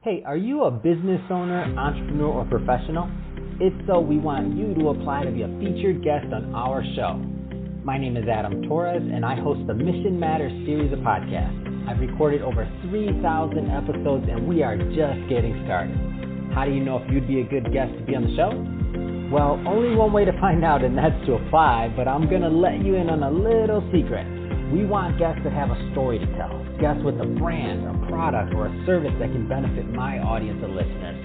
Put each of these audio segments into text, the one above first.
Hey, are you a business owner, entrepreneur, or professional? If so, we want you to apply to be a featured guest on our show. My name is Adam Torres, and I host the Mission Matters series of podcasts. I've recorded over 3,000 episodes, and we are just getting started. How do you know if you'd be a good guest to be on the show? Well, only one way to find out, and that's to apply, but I'm going to let you in on a little secret. We want guests that have a story to tell, guests with a brand, a product, or a service that can benefit my audience of listeners.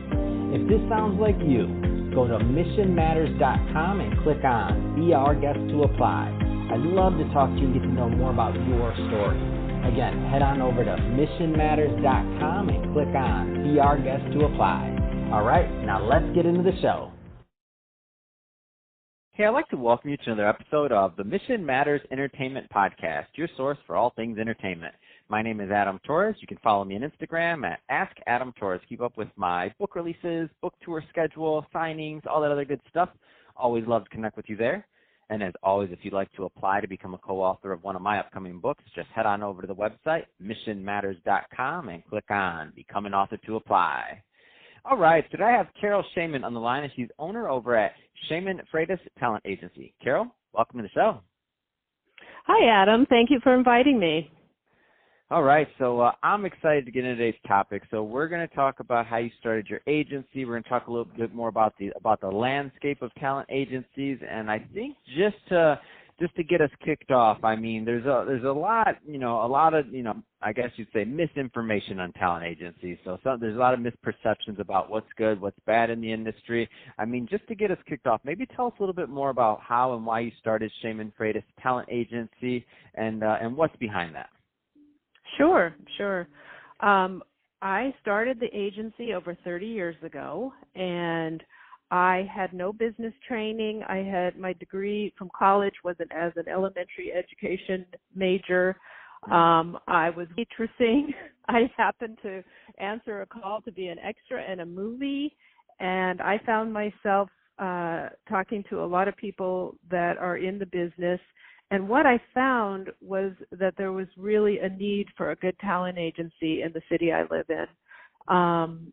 If this sounds like you, go to missionmatters.com and click on Be Our Guest to Apply. I'd love to talk to you and get to know more about your story. Again, head on over to missionmatters.com and click on Be Our Guest to Apply. All right, now let's get into the show. Hey, I'd like to welcome you to another episode of the Mission Matters Entertainment Podcast, your source for all things entertainment. My name is Adam Torres. You can follow me on Instagram at AskAdamTorres. Keep up with my book releases, book tour schedule, signings, all that other good stuff. Always love to connect with you there. And as always, if you'd like to apply to become a co-author of one of my upcoming books, just head on over to the website, missionmatters.com, and click on Become an Author to Apply. All right, today I have Carol Shamon on the line, and she's owner over at Shamon Freitas Talent Agency. Carol, welcome to the show. Hi, Adam. Thank you for inviting me. All right, so I'm excited to get into today's topic. So we're going to talk about how you started your agency. We're going to talk a little bit more about the landscape of talent agencies, and I think just to get us kicked off, I mean, there's a lot of I guess you'd say misinformation on talent agencies. So there's a lot of misperceptions about what's good, what's bad in the industry. I mean, just to get us kicked off, maybe tell us a little bit more about how and why you started Shamon Freitas Talent Agency and what's behind that. Sure. I started the agency over 30 years ago, and I had no business training. I had my degree from college was as an elementary education major. I was waitressing. I happened to answer a call to be an extra in a movie, and I found myself talking to a lot of people that are in the business. And what I found was that there was really a need for a good talent agency in the city I live in.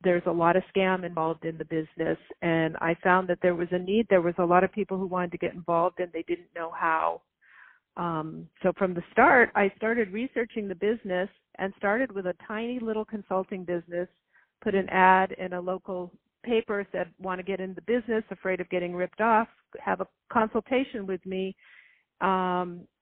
There's a lot of scam involved in the business, and I found that there was a need. There was a lot of people who wanted to get involved, and they didn't know how. So from the start, I started researching the business and started with a tiny little consulting business, put an ad in a local paper, said, want to get in the business, afraid of getting ripped off, have a consultation with me.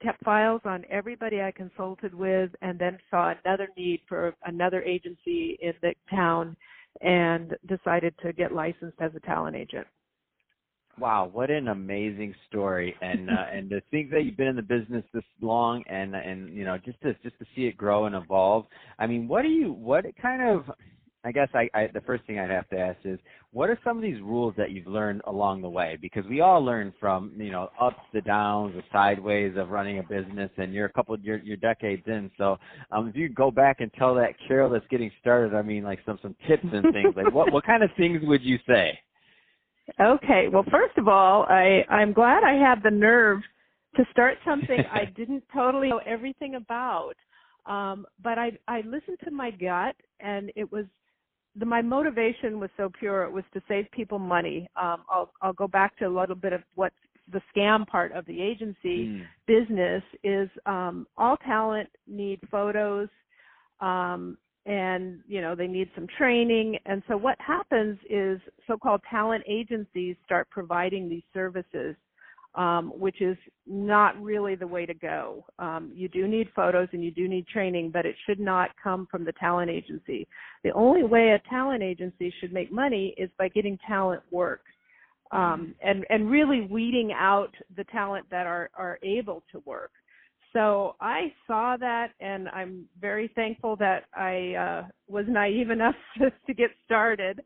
Kept files on everybody I consulted with, and then saw another need for another agency in the town and decided to get licensed as a talent agent. Wow, what an amazing story. And to think that you've been in the business this long and just to see it grow and evolve. I mean, the first thing I'd have to ask is, what are some of these rules that you've learned along the way? Because we all learn from, ups, the downs, the sideways of running a business, and you're you're decades in. So if you go back and tell that Carol that's getting started, I mean, like some tips and things, like what kind of things would you say? Okay. Well, first of all, I'm glad I had the nerve to start something I didn't totally know everything about. But I listened to my gut, and it was, my motivation was so pure. It was to save people money. I'll go back to a little bit of what the scam part of the agency business is. All talent need photos, and they need some training. And so what happens is so-called talent agencies start providing these services, which is not really the way to go. You do need photos and you do need training, but it should not come from the talent agency. The only way a talent agency should make money is by getting talent work, and really weeding out the talent that are able to work. So I saw that, and I'm very thankful that I was naive enough to get started.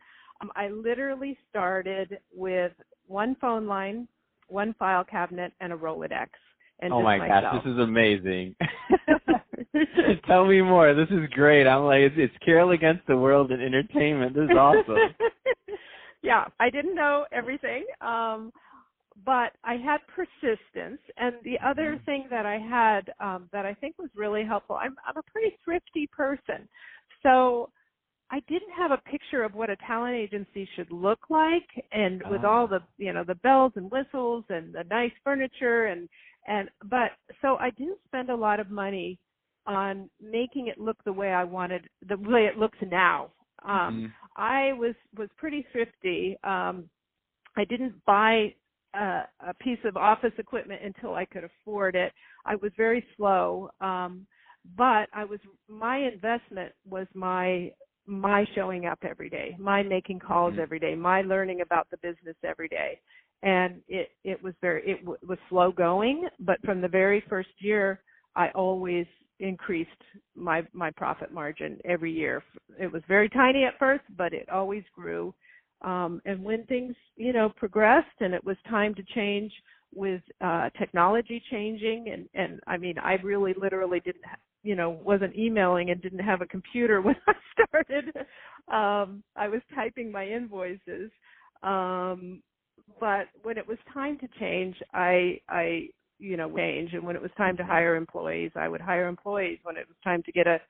I literally started with one phone line, one file cabinet, and a Rolodex. And oh my myself. Gosh, this is amazing. Tell me more. This is great. I'm like, it's Carol against the world in entertainment. This is awesome. Yeah, I didn't know everything, but I had persistence. And the other thing that I had that I think was really helpful, I'm a pretty thrifty person. So I didn't have a picture of what a talent agency should look like, and with all the, the bells and whistles and the nice furniture but so I didn't spend a lot of money on making it look the way I wanted, the way it looks now. I was pretty thrifty. I didn't buy a piece of office equipment until I could afford it. I was very slow, but my investment was my showing up every day, my making calls every day, my learning about the business every day. And it was slow going, but from the very first year, I always increased my profit margin every year. It was very tiny at first, but it always grew. And when things, progressed and it was time to change with technology changing, and I mean, I really literally didn't, wasn't emailing and didn't have a computer when I started. I was typing my invoices. But when it was time to change, I change. And when it was time to hire employees, I would hire employees. When it was time to get a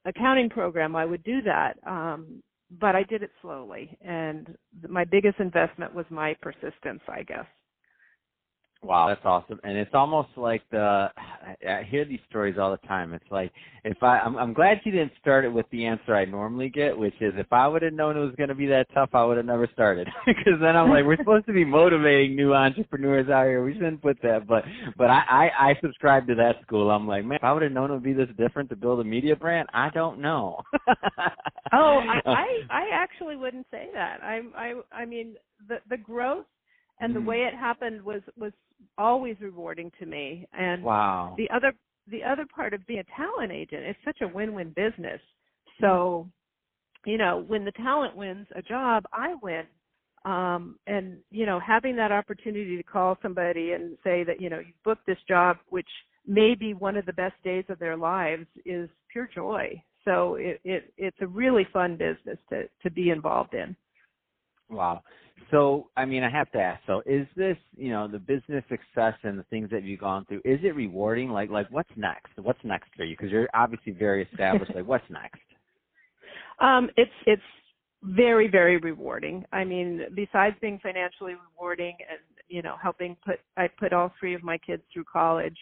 accounting program, I would do that. But I did it slowly. And my biggest investment was my persistence, I guess. Wow, that's awesome. And it's almost like I hear these stories all the time. It's like, I'm glad you didn't start it with the answer I normally get, which is if I would have known it was going to be that tough, I would have never started. Because then I'm like, we're supposed to be motivating new entrepreneurs out here. We shouldn't put that. But I subscribe to that school. I'm like, man, if I would have known it would be this different to build a media brand, I don't know. I actually wouldn't say that. I mean, the growth and the way it happened was always rewarding to me. And wow. The other part of being a talent agent is such a win-win business. So, when the talent wins a job, I win. And, having that opportunity to call somebody and say that, you booked this job, which may be one of the best days of their lives, is pure joy. So it's a really fun business to be involved in. Wow. So, I mean, I have to ask, so is this, the business success and the things that you've gone through, is it rewarding? Like what's next? What's next for you? Because you're obviously very established. Like, what's next? It's very, very rewarding. I mean, besides being financially rewarding and, helping I put all three of my kids through college,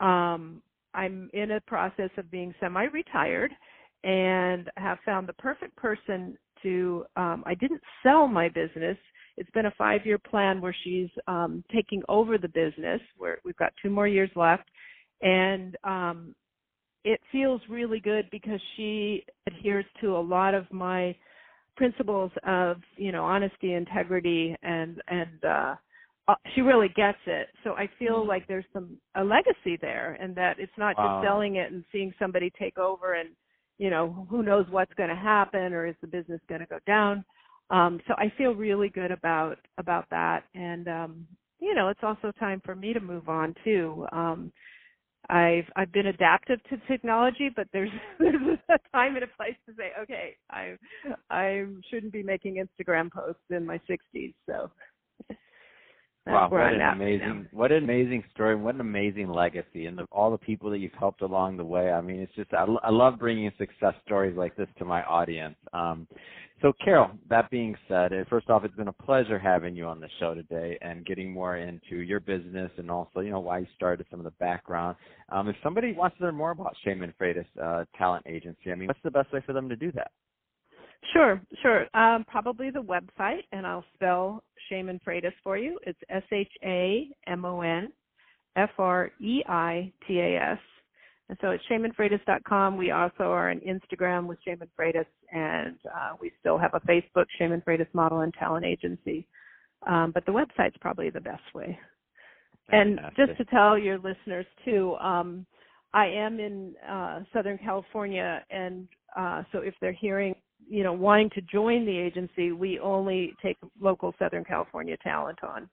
I'm in a process of being semi-retired and have found the perfect person to, I didn't sell my business. It's been a 5-year plan where she's taking over the business, where we've got 2 more years left. And it feels really good because she adheres to a lot of my principles of, honesty, integrity, and she really gets it. So I feel like there's a legacy there, and that it's not just selling it and seeing somebody take over and, who knows what's going to happen, or is the business going to go down? So I feel really good about that. And, it's also time for me to move on too. I've been adaptive to technology, but there's a time and a place to say, okay, I shouldn't be making Instagram posts in my 60s. So wow, what an amazing story, what an amazing legacy, and all the people that you've helped along the way. I mean, it's just, I love bringing success stories like this to my audience. So, Carol, that being said, first off, it's been a pleasure having you on the show today and getting more into your business and also, why you started, some of the background. If somebody wants to learn more about Shamon Freitas Talent Agency, I mean, what's the best way for them to do that? Sure. Probably the website, and I'll spell Shamon Freitas for you. It's ShamonFreitas. And so it's ShamonFreitas.com. We also are on Instagram with Shamon Freitas, and we still have a Facebook, Shamon Freitas Model and Talent Agency. But the website's probably the best way. Fantastic. And just to tell your listeners, too, I am in Southern California, and so if they're hearing, wanting to join the agency, we only take local Southern California talent on.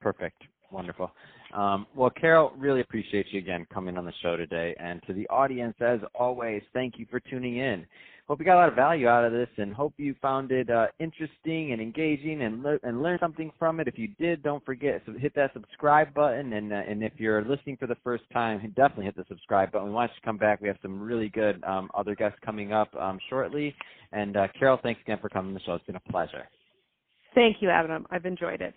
Perfect. Wonderful. Well, Carol, really appreciate you again coming on the show today. And to the audience, as always, thank you for tuning in. hope you got a lot of value out of this, and hope you found it interesting and engaging and learned something from it. If you did, don't forget to hit that subscribe button, and if you're listening for the first time, definitely hit the subscribe button. We want you to come back. We have some really good other guests coming up shortly. And Carol, thanks again for coming to the show. It's been a pleasure. Thank you, Adam. I've enjoyed it.